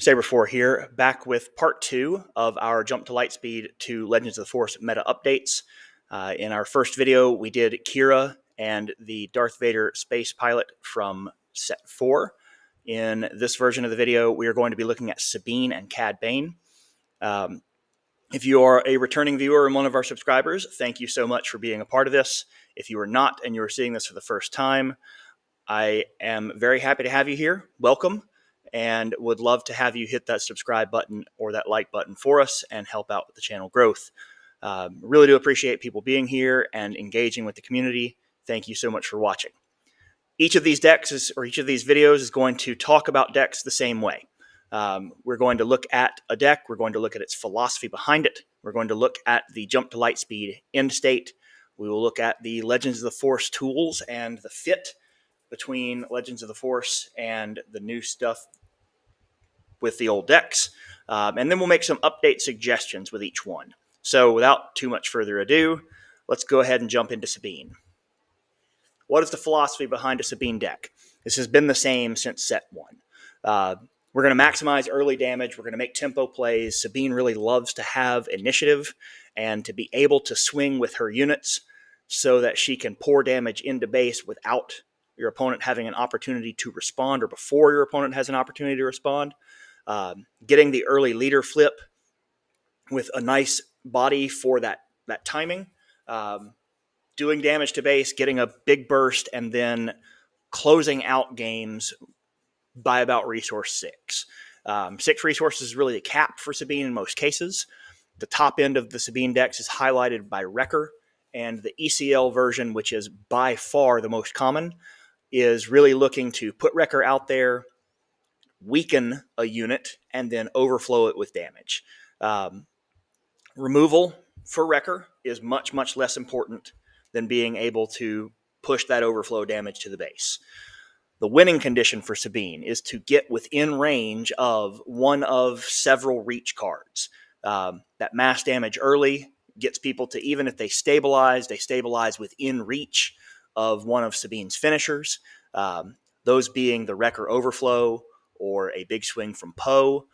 Saber4 here, back with part 2 of our Jump to Lightspeed to Legends of the Force meta updates. In our first video, we did Kira and the Darth Vader space pilot from set 4. In this version of the video, we are going to be looking at Sabine and Cad Bane. If you are a returning viewer and one of our subscribers, thank you so much for being a part of this. If you are not and you are seeing this for the first time, I am very happy to have you here. Welcome. And would love to have you hit that subscribe button or that like button for us and help out with the channel growth. Really do appreciate people being here and engaging with the community. Thank you so much for watching. Each of these decks each of these videos is going to talk about decks the same way. We're going to look at a deck. We're going to look at its philosophy behind it. We're going to look at the Jump to Lightspeed end state. We will look at the Legends of the Force tools and the fit between Legends of the Force and the new stuff with the old decks. And then we'll make some update suggestions with each one. So without too much further ado, let's go ahead and jump into Sabine. What is the philosophy behind a Sabine deck? This has been the same since set 1. We're going to maximize early damage. We're going to make tempo plays. Sabine really loves to have initiative and to be able to swing with her units so that she can pour damage into base without your opponent having an opportunity to respond or before your opponent has an opportunity to respond. Getting the early leader flip with a nice body for that timing. Doing damage to base, getting a big burst, and then closing out games by about resource 6. 6 resources is really the cap for Sabine in most cases. The top end of the Sabine decks is highlighted by Wrecker, and the ECL version, which is by far the most common, is really looking to put Wrecker out there, weaken a unit, and then overflow it with damage. Removal for Wrecker is much, much less important than being able to push that overflow damage to the base. The winning condition for Sabine is to get within range of one of several reach cards. That mass damage early gets people to, even if they stabilize within reach of one of Sabine's finishers. Those being the Wrecker Overflow or a big swing from Poe,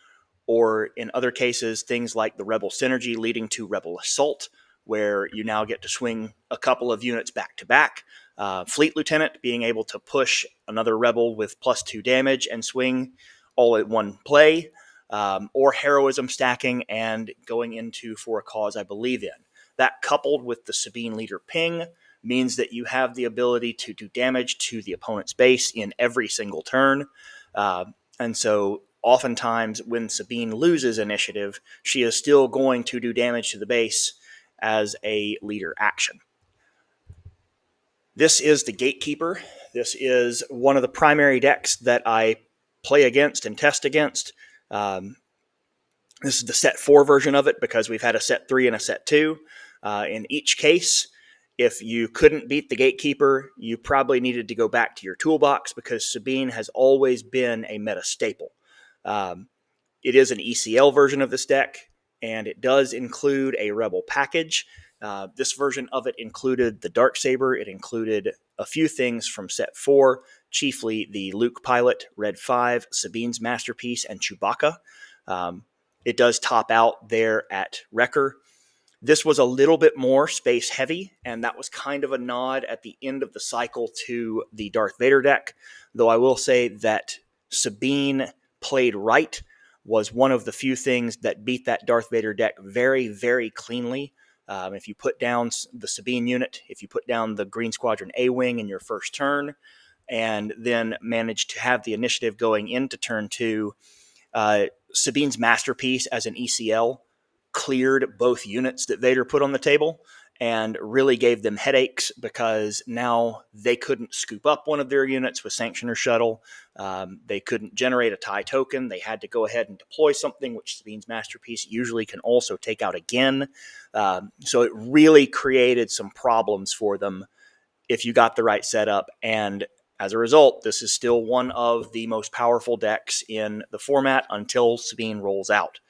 or in other cases, things like the Rebel Synergy leading to Rebel Assault, where you now get to swing a couple of units back to back. Fleet Lieutenant being able to push another Rebel with +2 damage and swing all at one play, or Heroism stacking and going into For a Cause I Believe in. That coupled with the Sabine Leader Ping means that you have the ability to do damage to the opponent's base in every single turn. And so oftentimes when Sabine loses initiative, she is still going to do damage to the base as a leader action. This is the Gatekeeper. This is one of the primary decks that I play against and test against. This is the set 4 version of it because we've had a set 3 and a set 2. In each case, if you couldn't beat the Gatekeeper, you probably needed to go back to your toolbox because Sabine has always been a meta staple. It is an ECL version of this deck, and it does include a Rebel package. This version of it included the Darksaber. It included a few things from set 4, chiefly the Luke pilot, Red 5, Sabine's Masterpiece, and Chewbacca. It does top out there at Wrecker. This was a little bit more space heavy, and that was kind of a nod at the end of the cycle to the Darth Vader deck, though I will say that Sabine played right was one of the few things that beat that Darth Vader deck very, very cleanly. If you put down the Sabine unit, if you put down the Green Squadron A-Wing in your first turn, and then managed to have the initiative going into turn 2, Sabine's Masterpiece as an ECL cleared both units that Vader put on the table and really gave them headaches because now they couldn't scoop up one of their units with Sanctioner Shuttle. They couldn't generate a TIE token. They had to go ahead and deploy something, which Sabine's Masterpiece usually can also take out again. So it really created some problems for them if you got the right setup. And as a result, this is still one of the most powerful decks in the format until Sabine rolls out.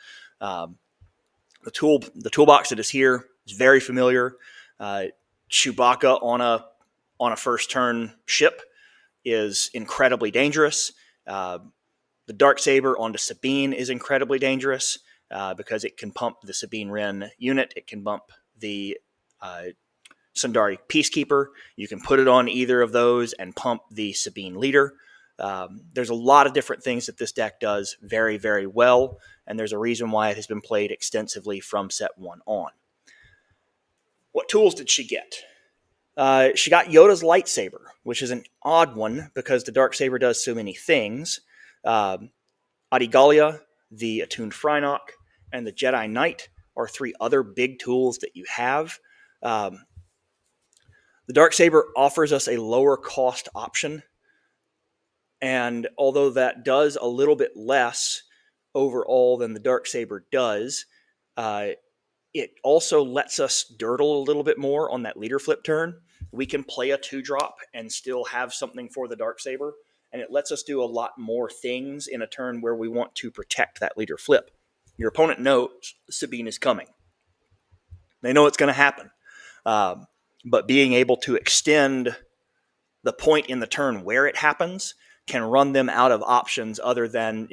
The toolbox that is here is very familiar. Chewbacca on a first turn ship is incredibly dangerous. The The Darksaber onto Sabine is incredibly dangerous because it can pump the Sabine Wren unit. It can bump the Sundari Peacekeeper. You can put it on either of those and pump the Sabine Leader. There's a lot of different things that this deck does very, very well, and there's a reason why it has been played extensively from set 1 on. What tools did she get? She got Yoda's lightsaber, which is an odd one because the Darksaber does so many things. Adigalia, the Attuned Frynok, and the Jedi Knight are 3 other big tools that you have. The Darksaber offers us a lower cost option, and although that does a little bit less overall than the Darksaber does, it also lets us dirtle a little bit more on that leader flip turn. We can play a 2-drop and still have something for the Darksaber, and it lets us do a lot more things in a turn where we want to protect that leader flip. Your opponent knows Sabine is coming. They know it's going to happen. But being able to extend the point in the turn where it happens can run them out of options other than,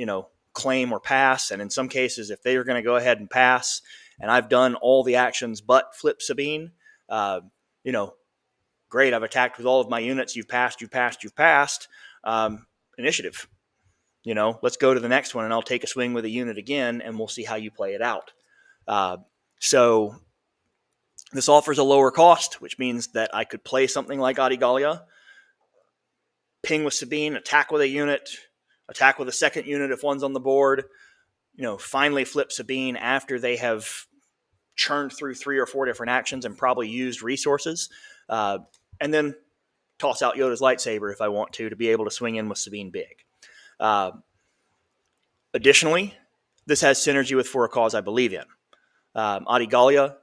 claim or pass. And in some cases, if they are going to go ahead and pass, and I've done all the actions but flip Sabine, great, I've attacked with all of my units. You've passed. Initiative. Let's go to the next one, and I'll take a swing with a unit again, and we'll see how you play it out. So this offers a lower cost, which means that I could play something like Adigalia, ping with Sabine, attack with a unit, attack with a second unit if one's on the board, finally flip Sabine after they have churned through 3 or 4 different actions and probably used resources, and then toss out Yoda's lightsaber if I want to be able to swing in with Sabine big. Additionally, this has synergy with For a Cause I Believe in. Adigalia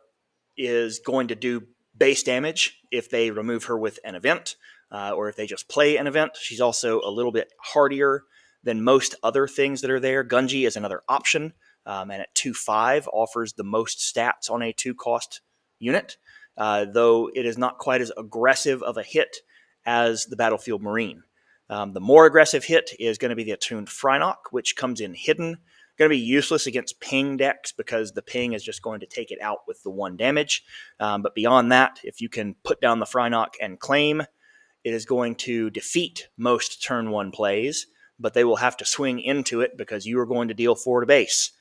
is going to do base damage if they remove her with an event, or if they just play an event. She's also a little bit hardier than most other things that are there. Gunji is another option, and at 2/5 offers the most stats on a 2-cost unit, though it is not quite as aggressive of a hit as the Battlefield Marine. The more aggressive hit is going to be the Attuned Frynok, which comes in hidden. Going to be useless against ping decks because the ping is just going to take it out with the 1 damage. But beyond that, if you can put down the Frynok and claim, it is going to defeat most turn 1 plays, but they will have to swing into it because you are going to deal 4 to base.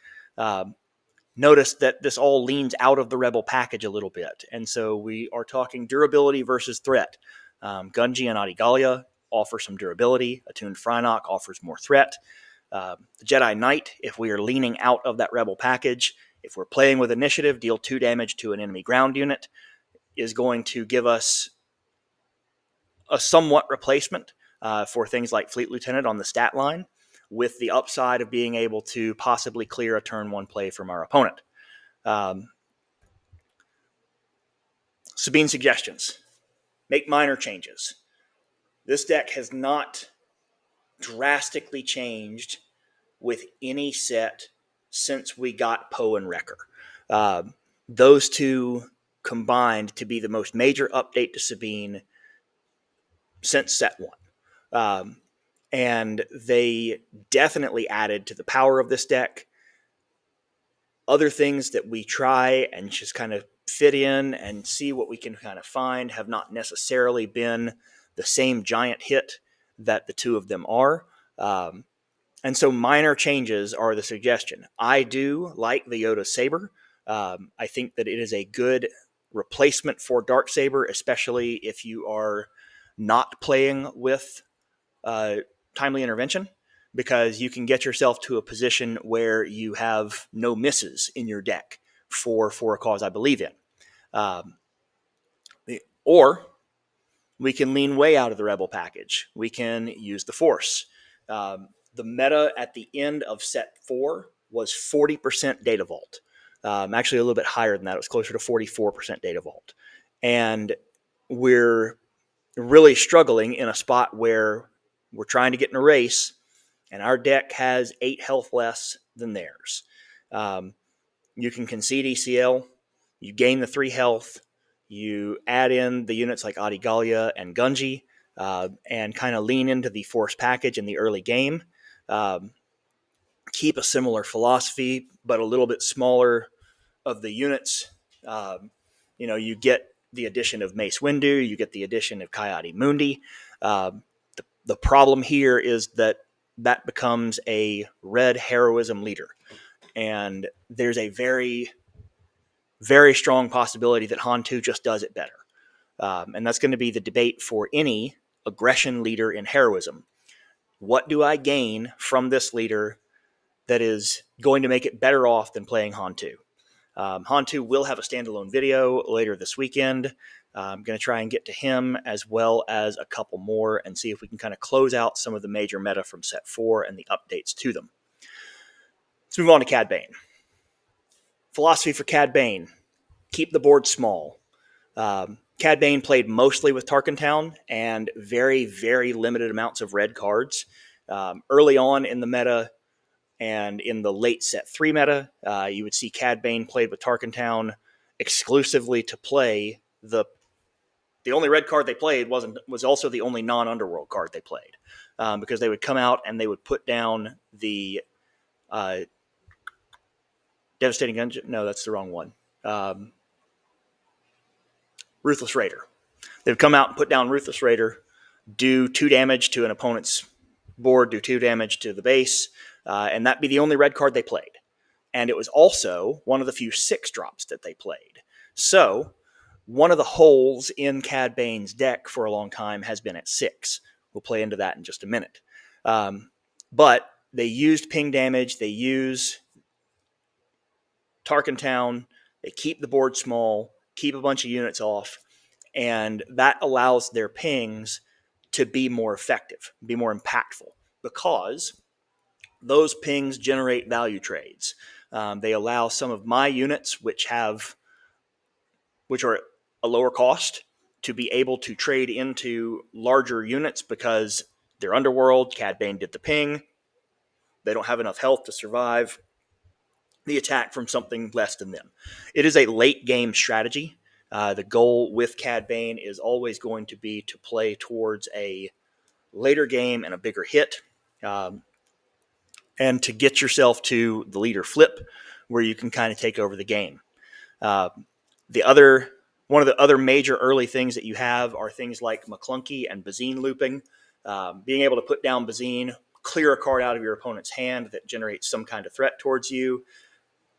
Notice that this all leans out of the Rebel package a little bit, and so we are talking durability versus threat. Gunji and Adigalia offer some durability. Attuned Frynok offers more threat. The Jedi Knight, if we are leaning out of that Rebel package, if we're playing with initiative, deal 2 damage to an enemy ground unit, is going to give us a somewhat replacement for things like Fleet Lieutenant on the stat line, with the upside of being able to possibly clear a turn 1 play from our opponent. Sabine suggestions. Make minor changes. This deck has not drastically changed with any set since we got Poe and Wrecker. Those 2 combined to be the most major update to Sabine since set 1. And they definitely added to the power of this deck. Other things that we try and just kind of fit in and see what we can kind of find have not necessarily been the same giant hit that the 2 of them are. And so minor changes are the suggestion. I do like the Yoda Saber. I think that it is a good replacement for Darksaber, especially if you are not playing with timely intervention, because you can get yourself to a position where you have no misses in your deck for a cause I believe in. Or we can lean way out of the Rebel package. We can use the Force. The meta at the end of set 4 was 40% Data Vault. Actually, a little bit higher than that. It was closer to 44% Data Vault. And we're really struggling in a spot where we're trying to get in a race, and our deck has 8 health less than theirs. You can concede ECL. You gain the 3 health. You add in the units like Adigalia and Gunji, and kind of lean into the Force package in the early game. keep a similar philosophy, but a little bit smaller of the units. You get the addition of Mace Windu, you get the addition of Coyote Mundi. The problem here is that becomes a red heroism leader. And there's a very, very strong possibility that Han-Tu just does it better. And that's going to be the debate for any aggression leader in heroism. What do I gain from this leader that is going to make it better off than playing Han-Tu? Han-Tu will have a standalone video later this weekend. I'm going to try and get to him as well as a couple more and see if we can kind of close out some of the major meta from set 4 and the updates to them. Let's move on to Cad Bane. Philosophy for Cad Bane: keep the board small. Cad Bane played mostly with Tarkin Town and very, very limited amounts of red cards. Early on in the meta and in the late set 3 meta, you would see Cad Bane played with Tarkin Town exclusively to play the only red card they played was also the only non-Underworld card they played, because they would come out and they would put down the Devastating Gungeon. No, that's the wrong one. Ruthless Raider. They would come out and put down Ruthless Raider, do 2 damage to an opponent's board, do 2 damage to the base, and that'd be the only red card they played. And it was also one of the few 6 drops that they played. So one of the holes in Cad Bane's deck for a long time has been at 6. We'll play into that in just a minute. But they used ping damage. They use Tarkin Town. They keep the board small, keep a bunch of units off, and that allows their pings to be more effective, be more impactful, because those pings generate value trades. They allow some of my units, which are a lower cost, to be able to trade into larger units because they're Underworld. Cad Bane did the ping. They don't have enough health to survive the attack from something less than them. It is a late game strategy. The goal with Cad Bane is always going to be to play towards a later game and a bigger hit, and to get yourself to the leader flip where you can kind of take over the game. One of the other major early things that you have are things like McClunky and Bazine looping. Being able to put down Bazine, clear a card out of your opponent's hand that generates some kind of threat towards you,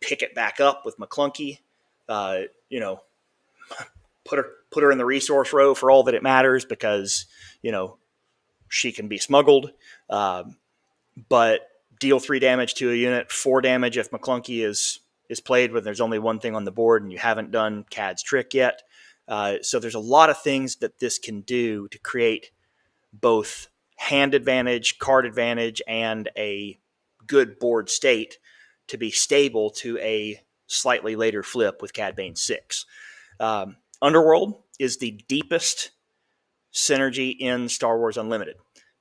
pick it back up with McClunky, put her in the resource row for all that it matters, because she can be smuggled, but deal 3 damage to a unit, 4 damage if McClunky is played when there's only one thing on the board and you haven't done Cad's trick yet. So there's a lot of things that this can do to create both hand advantage, card advantage, and a good board state to be stable to a slightly later flip with Cad Bane 6. Underworld is the deepest synergy in Star Wars Unlimited.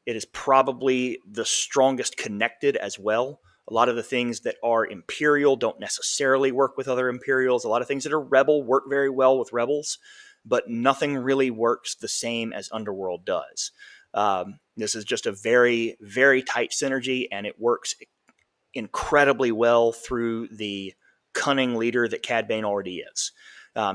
It is probably the strongest connected as well. A lot of the things that are Imperial don't necessarily work with other Imperials. A lot of things that are Rebel work very well with Rebels, but nothing really works the same as Underworld does. This is just a very, very tight synergy, and it works incredibly well through the cunning leader that Cad Bane already is.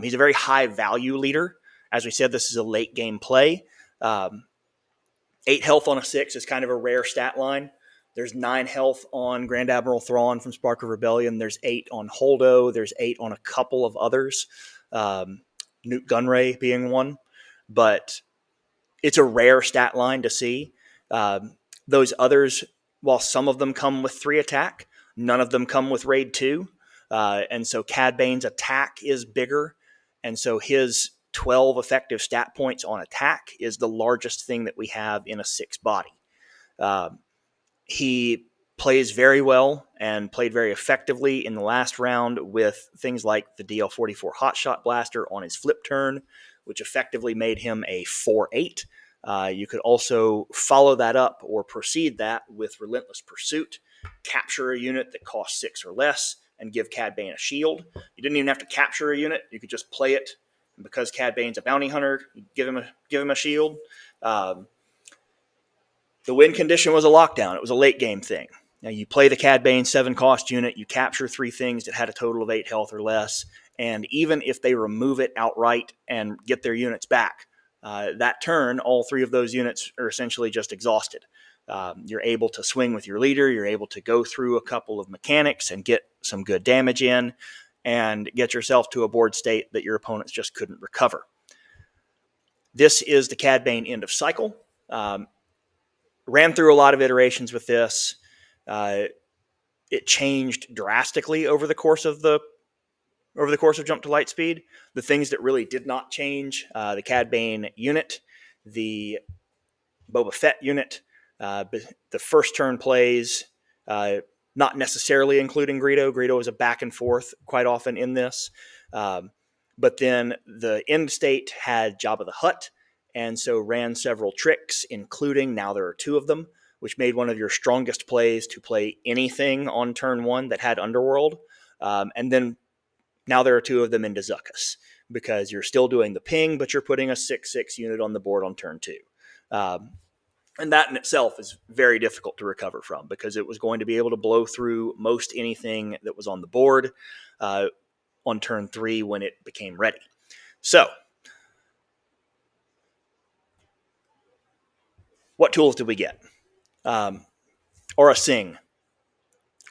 He's a very high value leader. As we said, this is a late game play. 8 health on a 6 is kind of a rare stat line. There's 9 health on Grand Admiral Thrawn from Spark of Rebellion. There's 8 on Holdo. There's 8 on a couple of others, Newt Gunray being one. But it's a rare stat line to see. Those others, while some of them come with 3 attack, none of them come with Raid 2. And so Cad Bane's attack is bigger. And so his 12 effective stat points on attack is the largest thing that we have in a 6 body. He plays very well and played very effectively in the last round with things like the DL-44 Hotshot Blaster on his flip turn, which effectively made him a 4/8. You could also follow that up or precede that with Relentless Pursuit, capture a unit that costs 6 or less, and give Cad Bane a shield. You didn't even have to capture a unit. You could just play it. And because Cad Bane's a bounty hunter, you give him a shield. The win condition was a lockdown. It was a late game thing. Now you play the Cad Bane 7 cost unit, you capture 3 things that had a total of 8 health or less, and even if they remove it outright and get their units back, that turn, all 3 of those units are essentially just exhausted. You're able to swing with your leader, you're able to go through a couple of mechanics and get some good damage in, and get yourself to a board state that your opponents just couldn't recover. This is the Cad Bane end of cycle. Ran through a lot of iterations with this. It changed drastically over the course of Jump to Lightspeed. The things that really did not change: the Cad Bane unit, the Boba Fett unit, the first turn plays, not necessarily including Greedo. Greedo is a back and forth quite often in this. But then the end state had Jabba the Hutt, and so ran several tricks, including, now there are 2 of them, which made one of your strongest plays to play anything on turn 1 that had Underworld. And then now there are 2 of them into Zuckuss, because you're still doing the ping, but you're putting a 6/6 unit on the board on turn 2. And that in itself is very difficult to recover from, because it was going to be able to blow through most anything that was on the board on turn 3 when it became ready. So, what tools did we get? Aura Singh.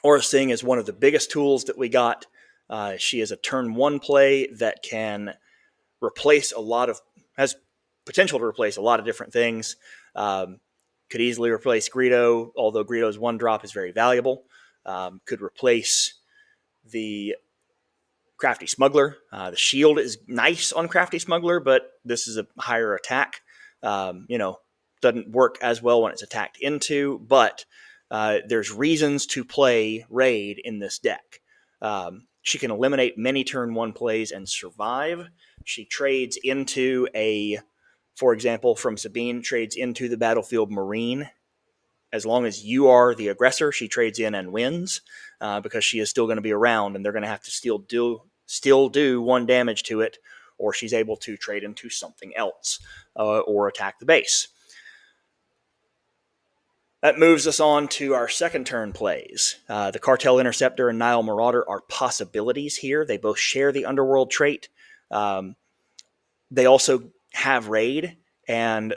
Aura Singh is one of the biggest tools that we got. She is a turn 1 play that can has potential to replace a lot of different things. Could easily replace Greedo, although Greedo's 1 drop is very valuable. Could replace the Crafty Smuggler. The shield is nice on Crafty Smuggler, but this is a higher attack. Doesn't work as well when it's attacked into, but there's reasons to play Raid in this deck. She can eliminate many turn 1 plays and survive. She trades into for example, from Sabine, trades into the Battlefield Marine. As long as you are the aggressor, she trades in and wins, because she is still going to be around, and they're going to have to still do 1 damage to it, or she's able to trade into something else or attack the base. That moves us on to our second turn plays. The Cartel Interceptor and Nile Marauder are possibilities here. They both share the Underworld trait. They also have Raid, and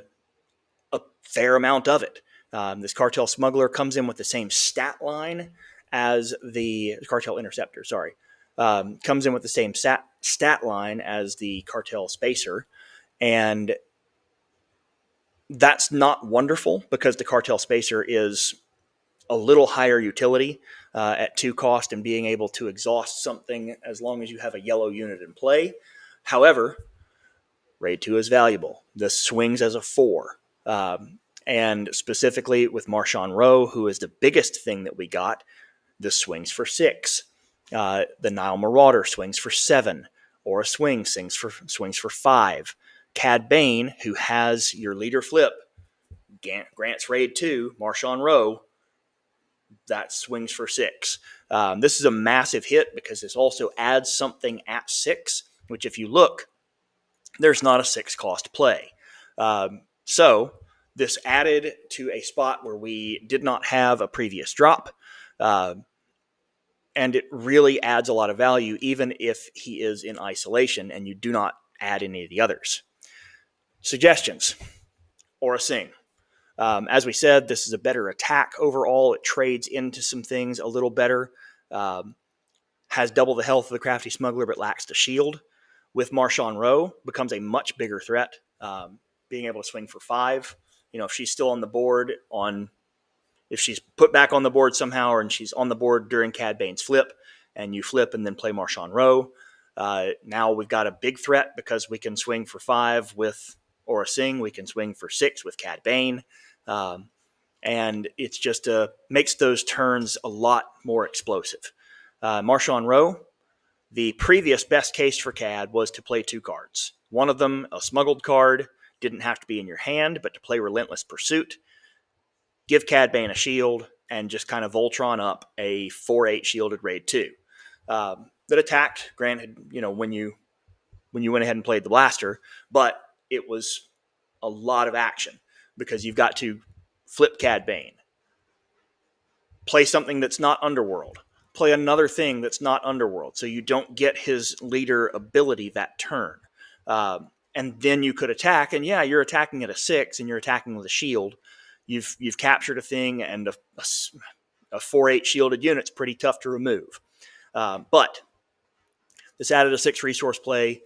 a fair amount of it. This Cartel Smuggler comes in with the same stat line as the Cartel Interceptor, comes in with the same stat line as the Cartel Spacer, and that's not wonderful, because the Cartel Spacer is a little higher utility at 2 cost, and being able to exhaust something as long as you have a yellow unit in play. However, Raid 2 is valuable. This swings as a 4. And specifically with Marshawn Rowe, who is the biggest thing that we got, this swings for 6. The Nile Marauder swings for 7. Aura Swing swings for 5. Cad Bane, who has your leader flip, grants Raid 2, Marshawn Rowe, that swings for 6. This is a massive hit, because this also adds something at 6, which, if you look, there's not a 6 cost play. So this added to a spot where we did not have a previous drop, and it really adds a lot of value, even if he is in isolation and you do not add any of the others. Suggestions: Aura Singh. As we said, this is a better attack overall. It trades into some things a little better. Has double the health of the Crafty Smuggler, but lacks the shield. With Marshawn Rowe, becomes a much bigger threat. Being able to swing for 5. If she's still on the board, if she's put back on the board somehow, and she's on the board during Cad Bane's flip, and you flip and then play Marshawn Rowe, now we've got a big threat, because we can swing for 5 with Aura Singh. We can swing for 6 with Cad Bane. And it's just makes those turns a lot more explosive. Marshawn Rowe, the previous best case for Cad was to play 2 cards. One of them, a smuggled card, didn't have to be in your hand, but to play Relentless Pursuit, give Cad Bane a shield, and just kind of Voltron up a 4/8 shielded Raid 2. That attacked, granted, when you went ahead and played the blaster, but it was a lot of action, because you've got to flip Cad Bane, play something that's not Underworld, play another thing that's not Underworld, so you don't get his leader ability that turn. And then you could attack, and yeah, you're attacking at a 6, and you're attacking with a shield. You've captured a thing, and a 4/8 shielded unit's pretty tough to remove. But this added a 6 resource play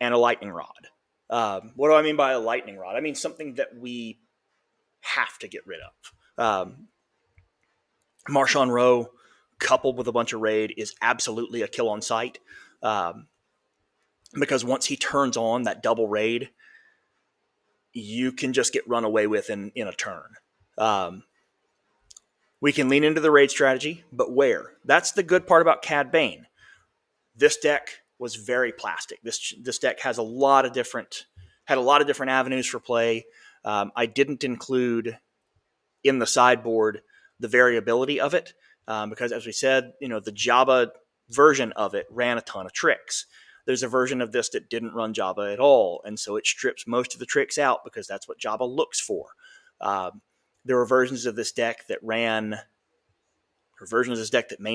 and a lightning rod. What do I mean by a lightning rod? I mean something that we have to get rid of. Marshawn Rowe, coupled with a bunch of raid, is absolutely a kill on sight. Because once he turns on that double raid, you can just get run away with in a turn. We can lean into the raid strategy, but where? That's the good part about Cad Bane. This deck was very plastic. This deck has a lot of different avenues for play. I didn't include in the sideboard the variability of it because, as we said, the Jabba version of it ran a ton of tricks. There's a version of this that didn't run Jabba at all, and so it strips most of the tricks out because that's what Jabba looks for. There were versions of this deck that main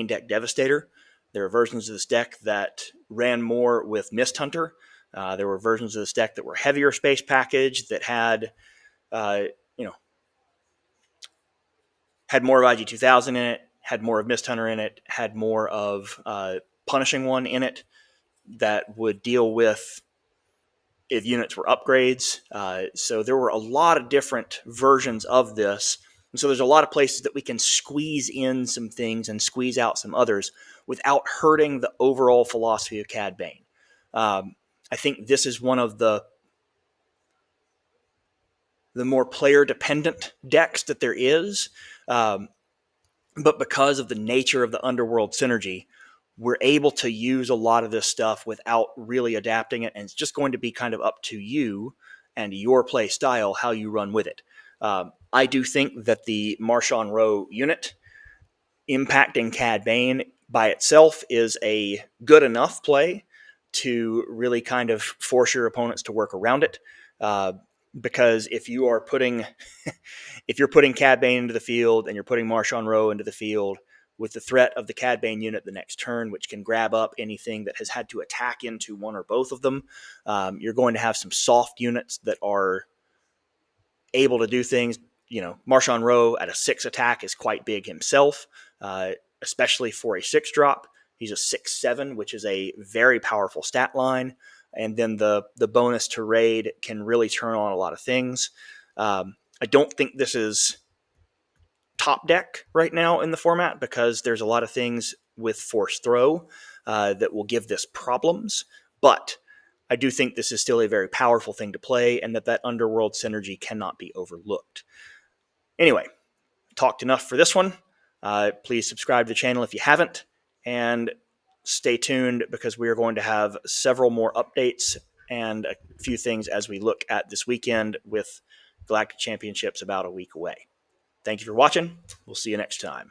deck Devastator. There were versions of this deck that ran more with Mist Hunter. There were versions of this deck that were heavier space package that had more of IG-2000 in it, had more of Mist Hunter in it, had more of Punishing One in it that would deal with if units were upgrades. So there were a lot of different versions of this. And so there's a lot of places that we can squeeze in some things and squeeze out some others without hurting the overall philosophy of Cad Bane. I think this is one of the more player-dependent decks that there is. But because of the nature of the Underworld synergy, we're able to use a lot of this stuff without really adapting it, and it's just going to be kind of up to you and your play style how you run with it. I do think that the Marshawn Rowe unit impacting Cad Bane by itself is a good enough play to really kind of force your opponents to work around it. Because if you're putting Cad Bane into the field and you're putting Marshawn Rowe into the field with the threat of the Cad Bane unit the next turn, which can grab up anything that has had to attack into one or both of them, you're going to have some soft units that are able to do things. Marshawn Rowe at a 6 attack is quite big himself, especially for a 6-drop. He's a 6/7, which is a very powerful stat line. And then the bonus to raid can really turn on a lot of things. I don't think this is top deck right now in the format because there's a lot of things with Force Throw that will give this problems. But I do think this is still a very powerful thing to play, and that Underworld synergy cannot be overlooked. Anyway, talked enough for this one. Please subscribe to the channel if you haven't, and stay tuned because we are going to have several more updates and a few things as we look at this weekend with Galactic Championships about a week away. Thank you for watching. We'll see you next time.